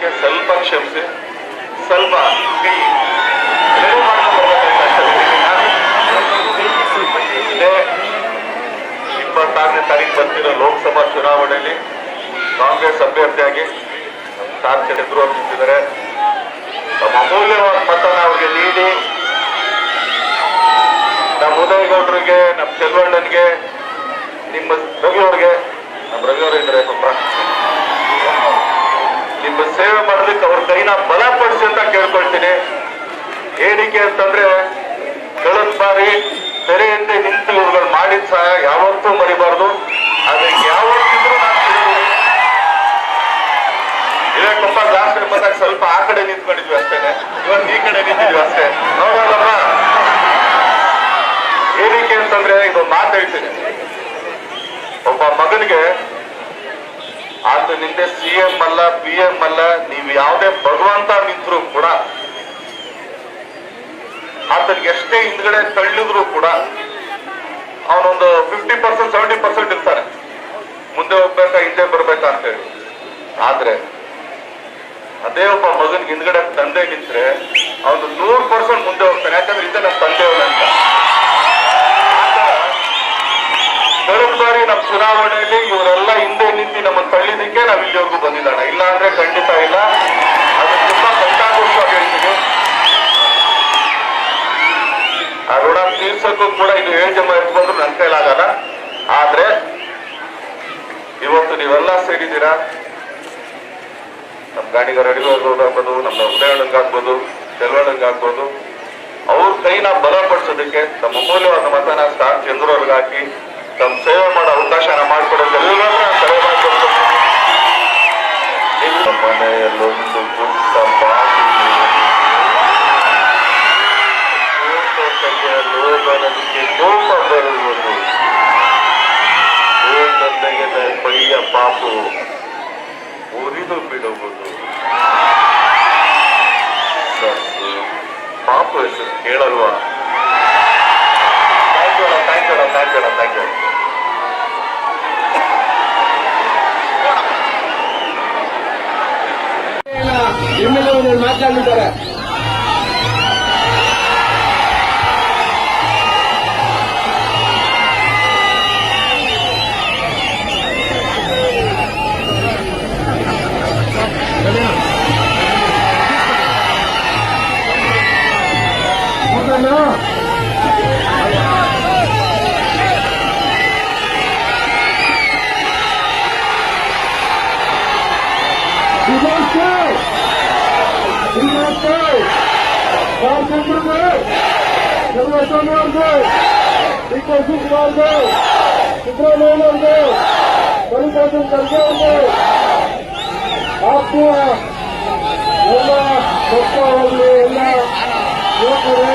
ಆಗಿದ್ದಕ್ಕೆ ಸ್ವಲ್ಪ ಕ್ಷಮಿಸಿ. ಸ್ವಲ್ಪ ಇದೇ 26ನೇ ತಾರೀಕು ಬರ್ತಿರೋ ಲೋಕಸಭಾ ಚುನಾವಣೆಯಲ್ಲಿ ಕಾಂಗ್ರೆಸ್ ಅಭ್ಯರ್ಥಿಯಾಗಿ ಸಾರ್ ಚಂದ್ರು ಅವರು ನಿಂತಿದ್ದಾರೆ. ತಮ್ಮ ಅಮೂಲ್ಯವಾದ ಮತನ ಅವ್ರಿಗೆ ನೀಡಿ ನಮ್ಮ ಉದಯಗೌಡರಿಗೆ, ನಮ್ಮ ಚೆಲುವಣ್ಣನಿಗೆ, ನಿಮ್ಮ ರವಿಯವ್ರಿಗೆ, ನಮ್ಮ ರವಿಯವರು ಇದ್ದಾರೆ ಪಾಪ, ನಿಮ್ಮ ಸೇವೆ ಮಾಡೋದಕ್ಕೆ ಅವ್ರ ಕೈನ ಬಲಪಡಿಸಿ ಅಂತ ಕೇಳ್ಕೊಳ್ತೀನಿ. ಏನಕ್ಕೆ ಅಂತಂದ್ರೆ ಕಳೆದ ಬಾರಿ ತೆರೆ ಹಿಂದೆ ನಿಂತು ಇವ್ರುಗಳು ಮಾಡಿದ ಸಹ ಯಾವತ್ತೂ ಮರಿಬಾರ್ದು. ಅದಕ್ಕೆ ಯಾವತ್ತಿದ್ರು ಇದಕ್ಕಪ್ಪ ಲಾಸ್ಟ್ ಬಂದಾಗ ಸ್ವಲ್ಪ ಆ ಕಡೆ ನಿಂತ್ಕೊಂಡಿದ್ವಿ ಅಷ್ಟೇನೆ, ಇವತ್ತು ಈ ಕಡೆ ನಿಂತಿದ್ವಿ ಅಷ್ಟೇ. ನೋಡೋದಮ್ಮ ಏನಕ್ಕೆ ಅಂತಂದ್ರೆ ಇದೊಂದು ಮಾತು ಹೇಳ್ತೀನಿ. ಒಬ್ಬ ಮಗನಿಗೆ ಆತ ನಿಂದೆ CM ಅಲ್ಲ, PM ಅಲ್ಲ, ನೀವು ಯಾವುದೇ ಭಗವಂತ ನಿಂತರೂ ಕೂಡ ಆತನಿಗೆ ಎಷ್ಟೇ ಹಿಂದ್ಗಡೆ ತಳ್ಳಿದ್ರು ಕೂಡ ಅವನೊಂದು 50% 70% ಇರ್ತಾನೆ, ಮುಂದೆ ಹೋಗ್ಬೇಕಾ ಹಿಂದೆ ಬರ್ಬೇಕಾ ಅಂತೇಳಿ. ಆದ್ರೆ ಅದೇ ಒಬ್ಬ ಮಗನಿಗೆ ಹಿಂದ್ಗಡೆ ತಂದೆ ನಿಂತ್ರೆ ಅವನು 100% ಮುಂದೆ ಹೋಗ್ತಾನೆ. ಯಾಕಂದ್ರೆ ಹಿಂದೆ ನಮ್ಮ ತಂದೆಯವನ ಅಂತ. ಕಳೆದ ಬಾರಿ ನಮ್ಮ ಚುನಾವಣೆಯಲ್ಲಿ ಇವರೆಲ್ಲ ಹಿಂದೆ ನಿಂತು ನಮ್ಮನ್ನು ತಳ್ಳಿದಕ್ಕೆ ನಾವು ಇಲ್ಲಿವರೆಗೂ ಬಂದಿದ್ದಾನ. ಇಲ್ಲ ಅಂದ್ರೆ ಖಂಡಿತ ಇಲ್ಲ. ಅದು ತುಂಬಾ ಸಂತಾಗೋಷ್ಠವಾಗಿ ಹೇಳ್ತೀನಿ. ಆ ಋಣ ತೀರ್ಸಕ್ಕೂ ಕೂಡ ಇದು 7 ಜನ ಎತ್ಕೊಂಡ್ರು ನನ್ನ ಕೈಲಾಗಲ್ಲ. ಆದ್ರೆ ಇವತ್ತು ನೀವೆಲ್ಲ ಸೇರಿದ್ದೀರಾ. ನಮ್ಮ ಗಾಡಿಗಾರ ಅಡಿಗೋರ್ಬೋದು, ನಮ್ಮ ಉದಯಣ್ಣಂಗಾಗ್ಬೋದು, ಚೆಲುವಣ್ಣಂಗಾಗ್ಬೋದು, ಅವ್ರ ಕೈನ ಬಲಪಡಿಸೋದಕ್ಕೆ ತಮ್ಮ ಅಮೂಲ್ಯವಾದ ಮತನ ಸ್ಟಾರ್ ಚಂದ್ರವ್ರಿಗೆ ಹಾಕಿ ತಮ್ಮ ಸೇವೆ ಮಾಡೋ ಅವಕಾಶನ ಮಾಡಿಕೊಡೋದು ಎಲ್ಲರೂ ಸಲಹೆ ಮಾಡಿಕೊಡ್ತೀನಿ. ನಿಮ್ಮ ಮನೆಯಲ್ಲೊಂದು ಪುಟ್ಟ ಲೋಕನಿಗೆ ಕೋಪ ಬರುವುದು, ತೆಗೆದ ಪೈಯ ಪಾಪು ಉರಿದು ಬಿಡುವುದು. ಪಾಪು ಹೆಸರು ಕೇಳಲ್ವಾ? Thank you. ಮಾತನಾಡಿದ್ದಾರೆ. ಸಿದ್ದರಾಮಯ್ಯನವ್ರಿಗೆ, ಮಲ್ಲಿಕಾರ್ಜುನ್ ಖರ್ಗೆ ಅವ್ರಿಗೆ, ಆತ್ಮೀಯ ಎಲ್ಲ ಪಕ್ಷ ಹೋಗಲಿ, ಎಲ್ಲ ಯುವಕರೇ